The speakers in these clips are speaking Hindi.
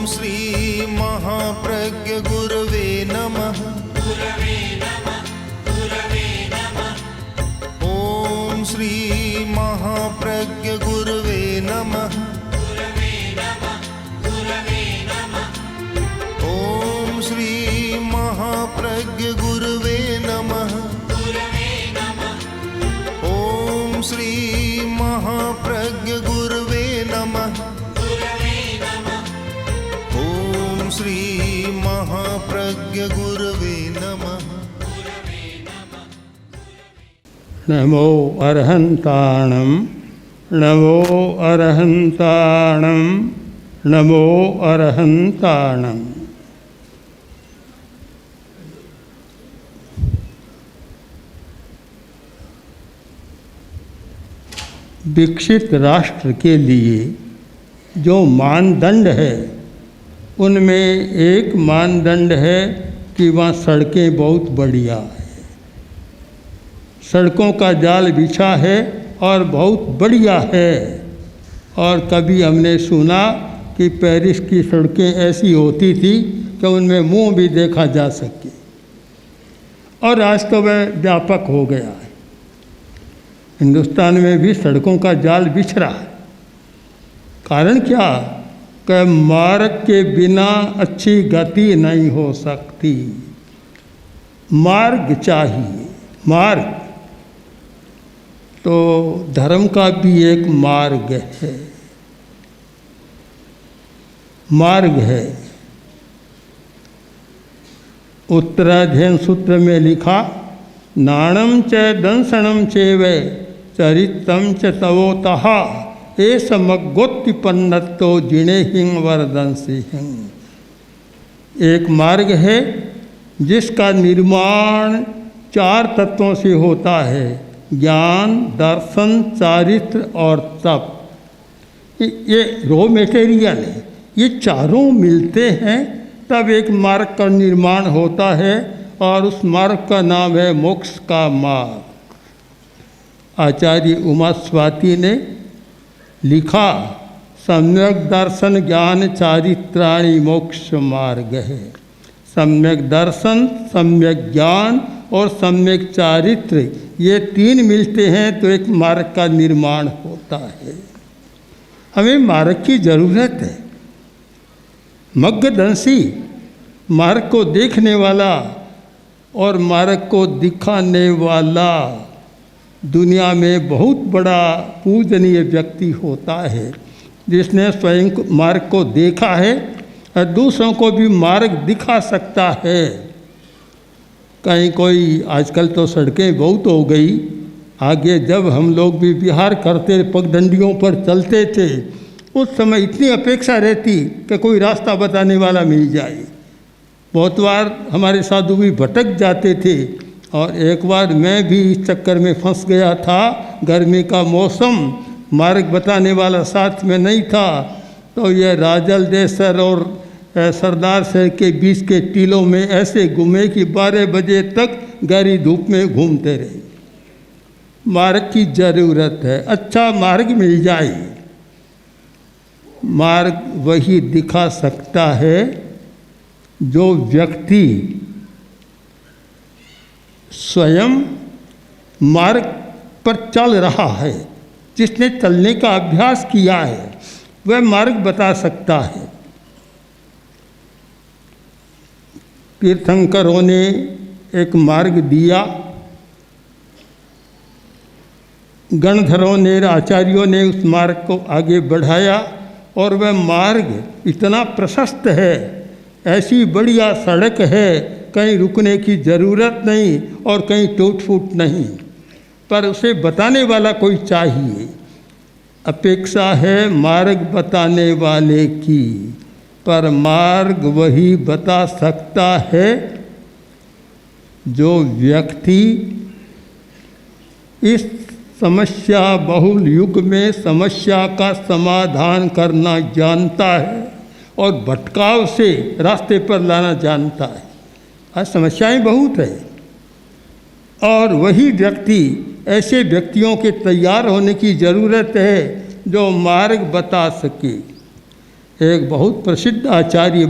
श्री महाप्रज्ञ गुरवे नमः। ओम श्री महाप्रज्ञ गुरवे नमः। ओम श्री महाप्रज्ञ गुरवे नमः। ओम श्री महाप्रज्ञ गुरवे नमः। ओम श्री महाप्रज्ञ गुरवे नमः। नमो अरहन्ताणं नमो अरहन्ताणं नमो अरहन्ताणं। विकसित राष्ट्र के लिए जो मानदंड है उनमें एक मानदंड है कि वहाँ सड़कें बहुत बढ़िया है, सड़कों का जाल बिछा है और बहुत बढ़िया है। और कभी हमने सुना कि पेरिस की सड़कें ऐसी होती थी कि उनमें मुंह भी देखा जा सके, और आज तो वह व्यापक हो गया है। हिंदुस्तान में भी सड़कों का जाल बिछ रहा है। कारण क्या कि मार्ग के बिना अच्छी गति नहीं हो सकती, मार्ग चाहिए। मार्ग तो धर्म का भी एक मार्ग है, मार्ग है। उत्तराध्ययन सूत्र में लिखा, नाणं च दंसनं चैव चरित्रं च तवोतः एष मग्गोत्तिपन्नतो जिनेहिं वरदंसिहिं। एक मार्ग है जिसका निर्माण 4 तत्वों से होता है, ज्ञान, दर्शन, चारित्र और तप। ये रॉ मटेरियल है, ये चारों मिलते हैं तब एक मार्ग का निर्माण होता है, और उस मार्ग का नाम है मोक्ष का मार्ग। आचार्य उमा स्वाति ने लिखा, सम्यक दर्शन ज्ञान चारित्राणि मोक्ष मार्ग है। सम्यक दर्शन, सम्यक ज्ञान और सम्यक चारित्र, ये 3 मिलते हैं तो एक मार्ग का निर्माण होता है। हमें मार्ग की ज़रूरत है। मग्गदंसी मार्ग को देखने वाला और मार्ग को दिखाने वाला दुनिया में बहुत बड़ा पूजनीय व्यक्ति होता है, जिसने स्वयं मार्ग को देखा है और दूसरों को भी मार्ग दिखा सकता है। कहीं कोई, आजकल तो सड़कें बहुत हो गई, आगे जब हम लोग भी विहार करते पगडंडियों पर चलते थे उस समय इतनी अपेक्षा रहती कि कोई रास्ता बताने वाला मिल जाए। बहुत बार हमारे साधु भी भटक जाते थे, और एक बार मैं भी इस चक्कर में फंस गया था। गर्मी का मौसम, मार्ग बताने वाला साथ में नहीं था, तो यह राजल देसर और सरदार शहर के बीच के टीलों में ऐसे घूमे कि 12 बजे तक गहरी धूप में घूमते रहे। मार्ग की ज़रूरत है, अच्छा मार्ग मिल जाए। मार्ग वही दिखा सकता है जो व्यक्ति स्वयं मार्ग पर चल रहा है, जिसने चलने का अभ्यास किया है, वह मार्ग बता सकता है। तीर्थंकरों ने एक मार्ग दिया, गणधरों ने, आचार्यों ने उस मार्ग को आगे बढ़ाया, और वह मार्ग इतना प्रशस्त है, ऐसी बढ़िया सड़क है, कहीं रुकने की ज़रूरत नहीं और कहीं टूट फूट नहीं, पर उसे बताने वाला कोई चाहिए। अपेक्षा है मार्ग बताने वाले की, पर मार्ग वही बता सकता है जो व्यक्ति इस समस्या बहुल युग में समस्या का समाधान करना जानता है और भटकाव से रास्ते पर लाना जानता है। आज समस्याएं बहुत है, और वही व्यक्ति, ऐसे व्यक्तियों के तैयार होने की ज़रूरत है जो मार्ग बता सके। एक बहुत प्रसिद्ध आचार्य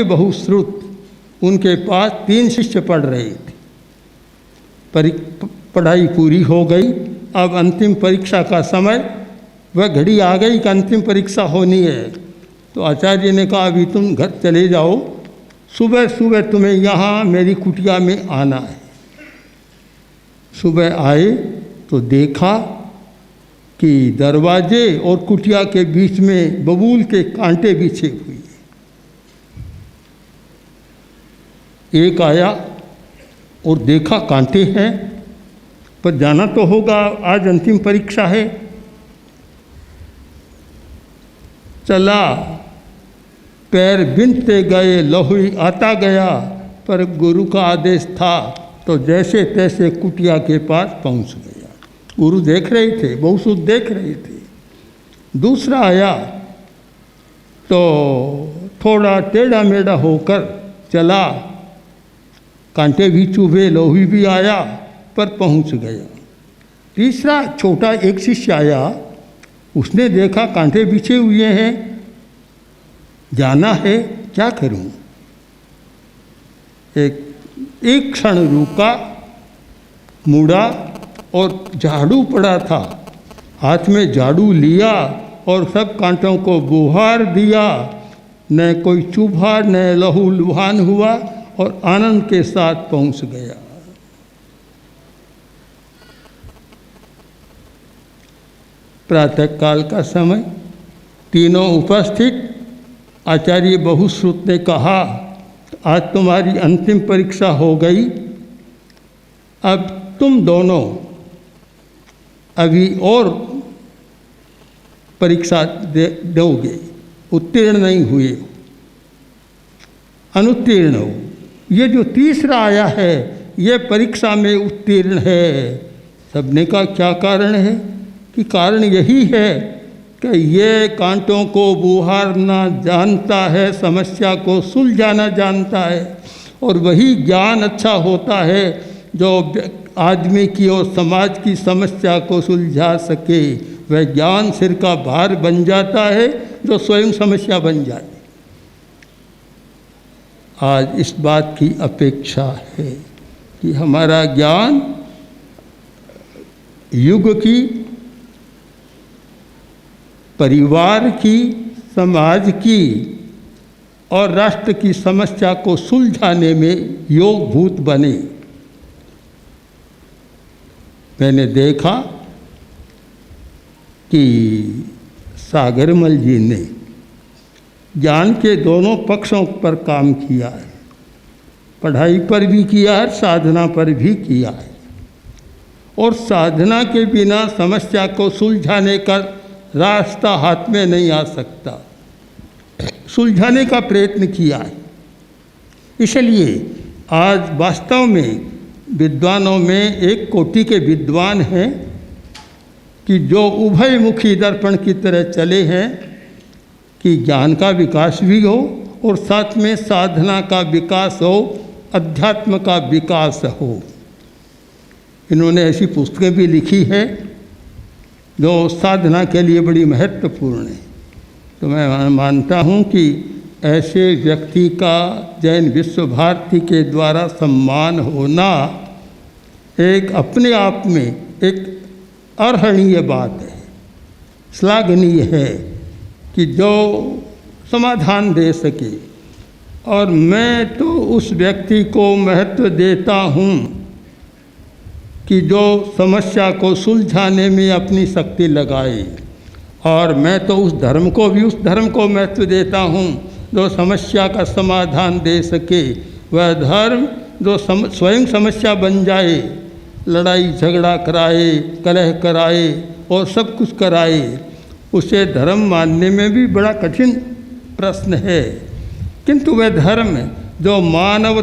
बहुश्रुत उनके पास 3 शिष्य पढ़ रहे थे। पढ़ाई पूरी हो गई, अब अंतिम परीक्षा का समय, वह घड़ी आ गई कि अंतिम परीक्षा होनी है। तो आचार्य ने कहा अभी तुम घर चले जाओ, सुबह सुबह तुम्हें यहाँ मेरी कुटिया में आना है। सुबह आए तो देखा कि दरवाजे और कुटिया के बीच में बबूल के कांटे बिछे हुए। एक आया और देखा कांटे हैं, पर जाना तो होगा, आज अंतिम परीक्षा है। चला, पैर बिनते गए, लहुई आता गया, पर गुरु का आदेश था तो जैसे तैसे कुटिया के पास पहुंच गया। गुरु देख रहे थे, बहुश्रुत देख रहे थे। दूसरा आया तो थोड़ा टेढ़ा मेढ़ा होकर चला, कांटे भी चुभे, लोही भी आया, पर पहुंच गया। तीसरा छोटा एक शिष्य आया, उसने देखा कांटे बिछे हुए हैं, जाना है, क्या करूं। एक क्षण रुका, मुड़ा और झाड़ू पड़ा था, हाथ में झाड़ू लिया और सब कांटों को बुहार दिया। न कोई चुभा न लहू लुहान हुआ और आनंद के साथ पहुंच गया। प्रातःकाल का समय, तीनों उपस्थित। आचार्य बहुश्रुत ने कहा आज तुम्हारी अंतिम परीक्षा हो गई, अब तुम दोनों अभी और परीक्षा दोगे, उत्तीर्ण नहीं हुए, अनुत्तीर्ण हो। ये जो तीसरा आया है ये परीक्षा में उत्तीर्ण है। सबने कहा क्या कारण है? कि कारण यही है कि ये कांटों को बुहारना जानता है, समस्या को सुलझाना जानता है, और वही ज्ञान अच्छा होता है जो आदमी की और समाज की समस्या को सुलझा सके। वह ज्ञान सिर का भार बन जाता है जो स्वयं समस्या बन जाए। आज इस बात की अपेक्षा है कि हमारा ज्ञान युग की, परिवार की, समाज की और राष्ट्र की समस्या को सुलझाने में योगभूत बने। मैंने देखा कि सागरमल जी ने ज्ञान के दोनों पक्षों पर काम किया है, पढ़ाई पर भी किया है, साधना पर भी किया है। और साधना के बिना समस्या को सुलझाने का रास्ता हाथ में नहीं आ सकता, सुलझाने का प्रयत्न किया है। इसलिए आज वास्तव में विद्वानों में एक कोटि के विद्वान हैं कि जो उभयमुखी दर्पण की तरह चले हैं कि ज्ञान का विकास भी हो और साथ में साधना का विकास हो, अध्यात्म का विकास हो। इन्होंने ऐसी पुस्तकें भी लिखी है जो साधना के लिए बड़ी महत्वपूर्ण है। तो मैं मानता हूँ कि ऐसे व्यक्ति का जैन विश्व भारती के द्वारा सम्मान होना एक अपने आप में एक अर्हणीय बात है, श्लाघनीय है कि जो समाधान दे सके। और मैं तो उस व्यक्ति को महत्व देता हूँ कि जो समस्या को सुलझाने में अपनी शक्ति लगाए, और मैं तो उस धर्म को महत्व देता हूँ जो समस्या का समाधान दे सके। वह धर्म जो स्वयं समस्या बन जाए, लड़ाई झगड़ा कराए, कलह कराए और सब कुछ कराए, उसे धर्म मानने में भी बड़ा कठिन प्रश्न है। किंतु वह धर्म जो मानव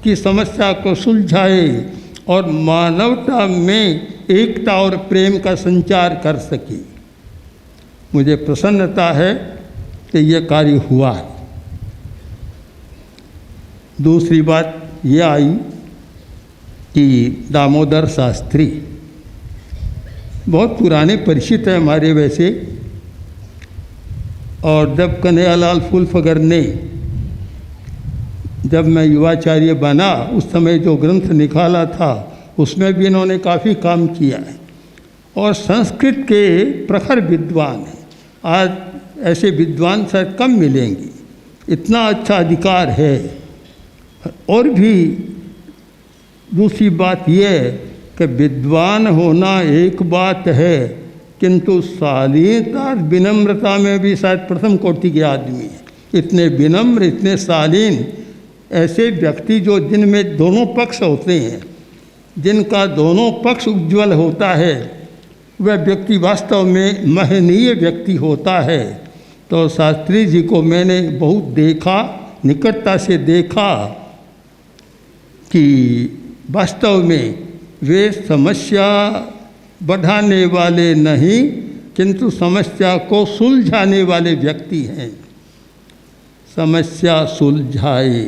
की समस्या को सुलझाए और मानवता में एकता और प्रेम का संचार कर सके, मुझे प्रसन्नता है कि यह कार्य हुआ है। दूसरी बात यह आई कि दामोदर शास्त्री बहुत पुराने परिचित हैं हमारे। वैसे और जब कन्हैयालाल फूलफगर ने, जब मैं युवाचार्य बना उस समय जो ग्रंथ निकाला था उसमें भी इन्होंने काफ़ी काम किया है और संस्कृत के प्रखर विद्वान हैं। आज ऐसे विद्वान शायद कम मिलेंगे, इतना अच्छा अधिकार है। और भी दूसरी बात यह है कि विद्वान होना एक बात है, किंतु शालीनता विनम्रता में भी शायद प्रथम कोटि के आदमी हैं। इतने विनम्र, इतने शालीन ऐसे व्यक्ति जो जिनमें दोनों पक्ष होते हैं, जिनका दोनों पक्ष उज्ज्वल होता है, वह व्यक्ति वास्तव में महनीय व्यक्ति होता है। तो शास्त्री जी को मैंने बहुत देखा, निकटता से देखा कि वास्तव में वे समस्या बढ़ाने वाले नहीं, किंतु समस्या को सुलझाने वाले व्यक्ति हैं। समस्या सुलझाए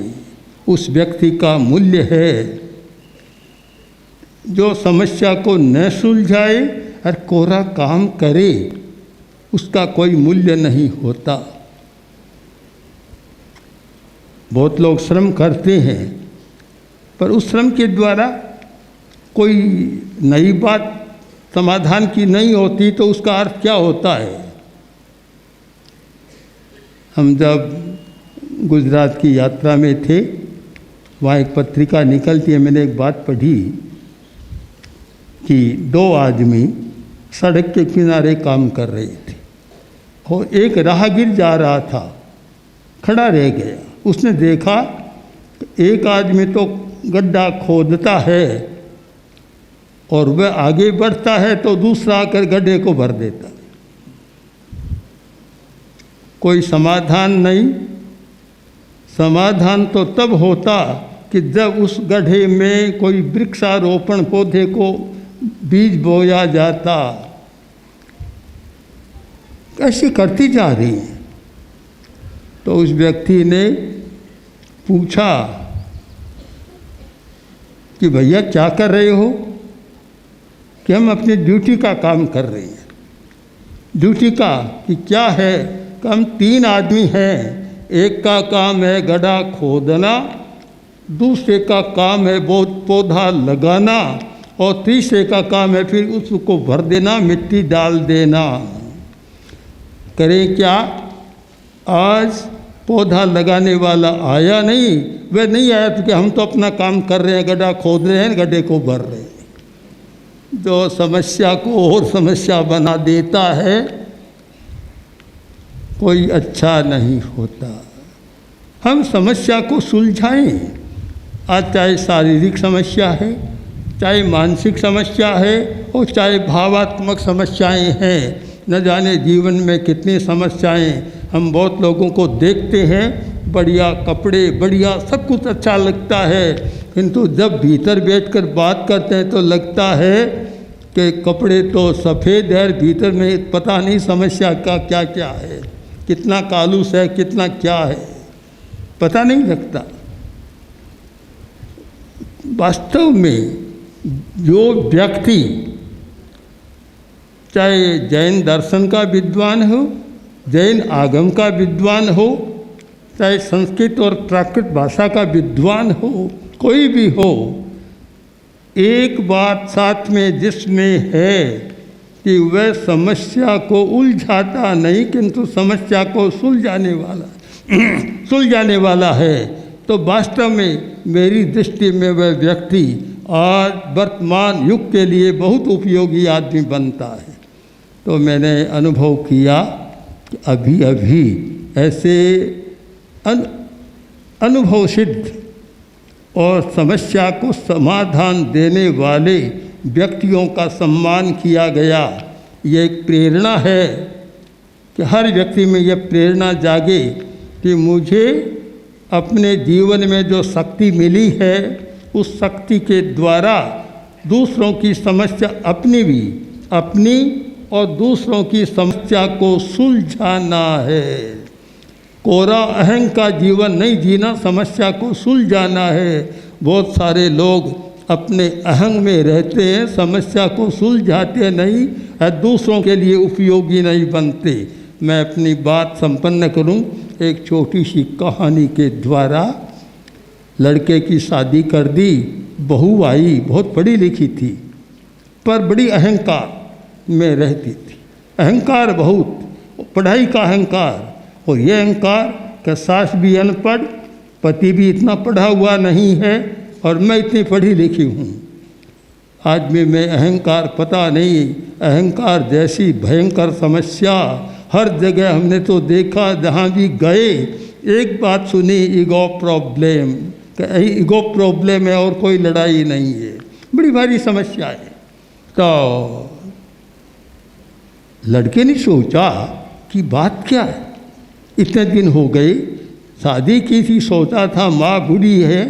उस व्यक्ति का मूल्य है। जो समस्या को न सुलझाए और कोरा काम करे, उसका कोई मूल्य नहीं होता। बहुत लोग श्रम करते हैं, पर उस श्रम के द्वारा कोई नई बात समाधान की नहीं होती, तो उसका अर्थ क्या होता है। हम जब गुजरात की यात्रा में थे, वहाँ एक पत्रिका निकलती है, मैंने एक बात पढ़ी कि 2 आदमी सड़क के किनारे काम कर रहे थे और एक राहगीर जा रहा था, खड़ा रह गया। उसने देखा एक आदमी तो गड्ढा खोदता है और वह आगे बढ़ता है, तो दूसरा आकर गड्ढे को भर देता है। कोई समाधान नहीं। समाधान तो तब होता कि जब उस गड्ढे में कोई वृक्षारोपण पौधे को बीज बोया जाता। कैसी करती जा रही है। तो उस व्यक्ति ने पूछा कि भैया क्या कर रहे हो। कि हम अपनी ड्यूटी का काम कर रहे हैं। ड्यूटी का कि क्या है कि हम 3 आदमी हैं। एक का काम है गड्ढा खोदना, दूसरे का काम है बहुत पौधा लगाना और तीसरे का काम है फिर उसको भर देना, मिट्टी डाल देना। करें क्या। आज पौधा लगाने वाला आया नहीं, वह नहीं आया तो कि हम तो अपना काम कर रहे हैं, गड्ढा खोद रहे हैं, गड्ढे को भर रहे हैं। जो समस्या को और समस्या बना देता है, कोई अच्छा नहीं होता। हम समस्या को सुलझाएं। आज चाहे शारीरिक समस्या है, चाहे मानसिक समस्या है और चाहे भावात्मक समस्याएं हैं। न जाने जीवन में कितनी समस्याएं। हम बहुत लोगों को देखते हैं, बढ़िया कपड़े, बढ़िया सब कुछ अच्छा लगता है, किंतु जब भीतर बैठकर बात करते हैं तो लगता है कि कपड़े तो सफ़ेद है, भीतर में पता नहीं समस्या का क्या क्या है, कितना कालूस है, कितना क्या है, पता नहीं लगता। वास्तव में जो व्यक्ति चाहे जैन दर्शन का विद्वान हो, जैन आगम का विद्वान हो, चाहे संस्कृत और प्राकृत भाषा का विद्वान हो, कोई भी हो, एक बात साथ में जिसमें है कि वह समस्या को उलझाता नहीं, किंतु समस्या को सुलझाने वाला है, तो वास्तव में मेरी दृष्टि में वह व्यक्ति आज वर्तमान युग के लिए बहुत उपयोगी आदमी बनता है। तो मैंने अनुभव किया कि अभी अभी ऐसे अनुभव सिद्ध और समस्या को समाधान देने वाले व्यक्तियों का सम्मान किया गया। ये एक प्रेरणा है कि हर व्यक्ति में यह प्रेरणा जागे कि मुझे अपने जीवन में जो शक्ति मिली है, उस शक्ति के द्वारा दूसरों की समस्या अपनी और दूसरों की समस्या को सुलझाना है। कोरा अहंग का जीवन नहीं जीना, समस्या को सुलझाना है। बहुत सारे लोग अपने अहंग में रहते हैं, समस्या को सुलझाते नहीं और दूसरों के लिए उपयोगी नहीं बनते। मैं अपनी बात संपन्न करूं एक छोटी सी कहानी के द्वारा। लड़के की शादी कर दी, बहू आई, बहुत पढ़ी लिखी थी पर बड़ी अहंकार में रहती थी। अहंकार बहुत, पढ़ाई का अहंकार, और ये अहंकार कि सास भी अनपढ़, पति भी इतना पढ़ा हुआ नहीं है और मैं इतनी पढ़ी लिखी हूँ। आज भी मैं अहंकार, पता नहीं अहंकार जैसी भयंकर समस्या हर जगह हमने तो देखा। जहाँ भी गए एक बात सुनी, ईगो प्रॉब्लम, ईगो प्रॉब्लम है और कोई लड़ाई नहीं है, बड़ी भारी समस्या है। तो लड़के ने सोचा कि बात क्या है, इतने दिन हो गए शादी की थी, सोचा था माँ बूढ़ी है,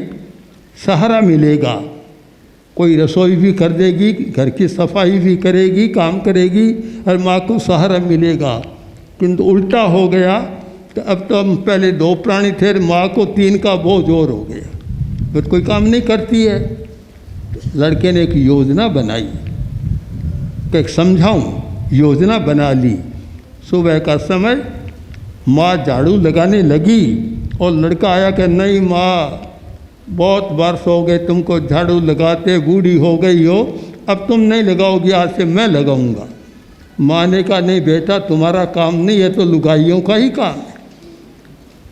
सहारा मिलेगा, कोई रसोई भी कर देगी, घर की सफाई भी करेगी, काम करेगी और माँ को सहारा मिलेगा। किंतु उल्टा हो गया कि अब तो हम पहले 2 प्राणी थे, माँ को 3 का बोझ और हो गया, बस कोई काम नहीं करती है। लड़के ने एक योजना बनाई कि समझाऊं, योजना बना ली। सुबह का समय माँ झाड़ू लगाने लगी और लड़का आया कि नहीं माँ, बहुत वर्ष हो गए तुमको झाड़ू लगाते, बूढ़ी हो गई हो, अब तुम नहीं लगाओगी, आज से मैं लगाऊंगा। माँ ने कहा नहीं बेटा, तुम्हारा काम नहीं है, तो लुगाइयों का ही काम है।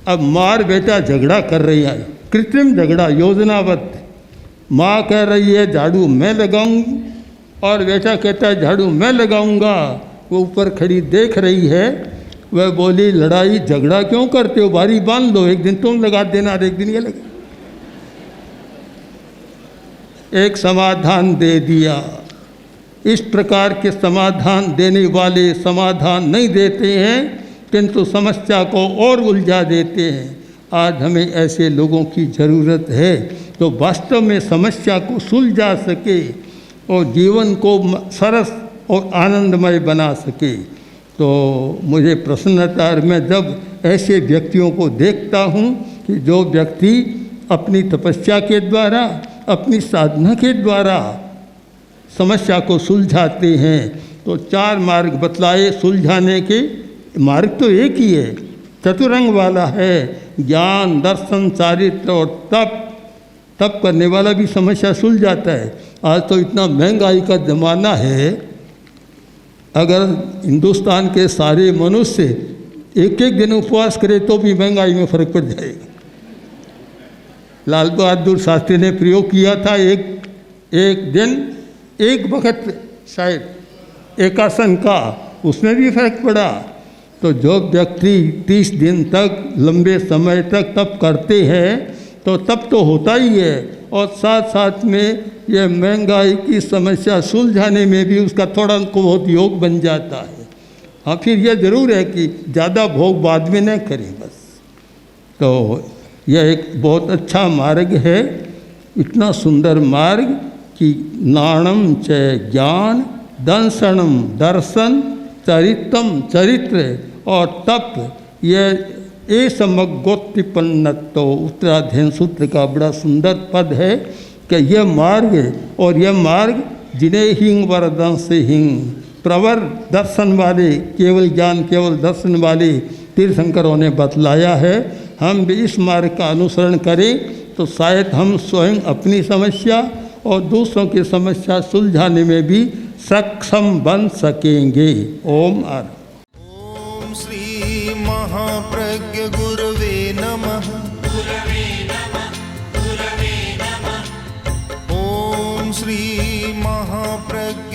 अब मार बेटा झगड़ा कर रही है, कृत्रिम झगड़ा, योजनाबद्ध। माँ कह रही है झाड़ू मैं लगाऊंगी और बेटा कहता है झाड़ू मैं लगाऊंगा। वो ऊपर खड़ी देख रही है, वह बोली लड़ाई झगड़ा क्यों करते हो, बारी बांध लो, एक दिन तुम लगा देना और एक दिन ये लगा। एक समाधान दे दिया। इस प्रकार के समाधान देने वाले समाधान नहीं देते हैं किंतु समस्या को और उलझा देते हैं। आज हमें ऐसे लोगों की ज़रूरत है तो वास्तव में समस्या को सुलझा सके और जीवन को सरस और आनंदमय बना सके। तो मुझे प्रसन्नता है, मैं जब ऐसे व्यक्तियों को देखता हूँ कि जो व्यक्ति अपनी तपस्या के द्वारा, अपनी साधना के द्वारा समस्या को सुलझाते हैं। तो 4 मार्ग बतलाए सुलझाने के, मार्ग तो एक ही है, चतुरंग वाला है, ज्ञान, दर्शन, चारित्र और तप। तप करने वाला भी समस्या सुलझाता है। आज तो इतना महंगाई का ज़माना है, अगर हिंदुस्तान के सारे मनुष्य एक एक दिन उपवास करे तो भी महंगाई में फर्क पड़ जाएगा। लाल बहादुर शास्त्री ने प्रयोग किया था, एक दिन एक वक्त शायद एकासन का, उसमें भी फर्क पड़ा। तो जो व्यक्ति 30 दिन तक, लंबे समय तक तप करते हैं तो तप तो होता ही है और साथ साथ में यह महंगाई की समस्या सुलझाने में भी उसका थोड़ा बहुत योग बन जाता है। हाँ, फिर यह ज़रूर है कि ज़्यादा भोग बाद में न करें बस। तो यह एक बहुत अच्छा मार्ग है, इतना सुंदर मार्ग कि नाणम च ज्ञान, दंसनम दर्शन, चरितम चरित्र और तप, यह ए समगोत्तिपन्नतो उत्तराध्ययन सूत्र का बड़ा सुंदर पद है कि यह मार्ग, और यह मार्ग जिन्हें हिंग वरदान से हिंग, प्रवर दर्शन वाले, केवल ज्ञान केवल दर्शन वाले तीर्थंकरों ने बतलाया है। हम भी इस मार्ग का अनुसरण करें तो शायद हम स्वयं अपनी समस्या और दूसरों की समस्या सुलझाने में भी सक्षम बन सकेंगे। ओम आर। ओम श्री महाप्रज्ञ गुरवे नमः। ओम श्री महाप्रज्ञ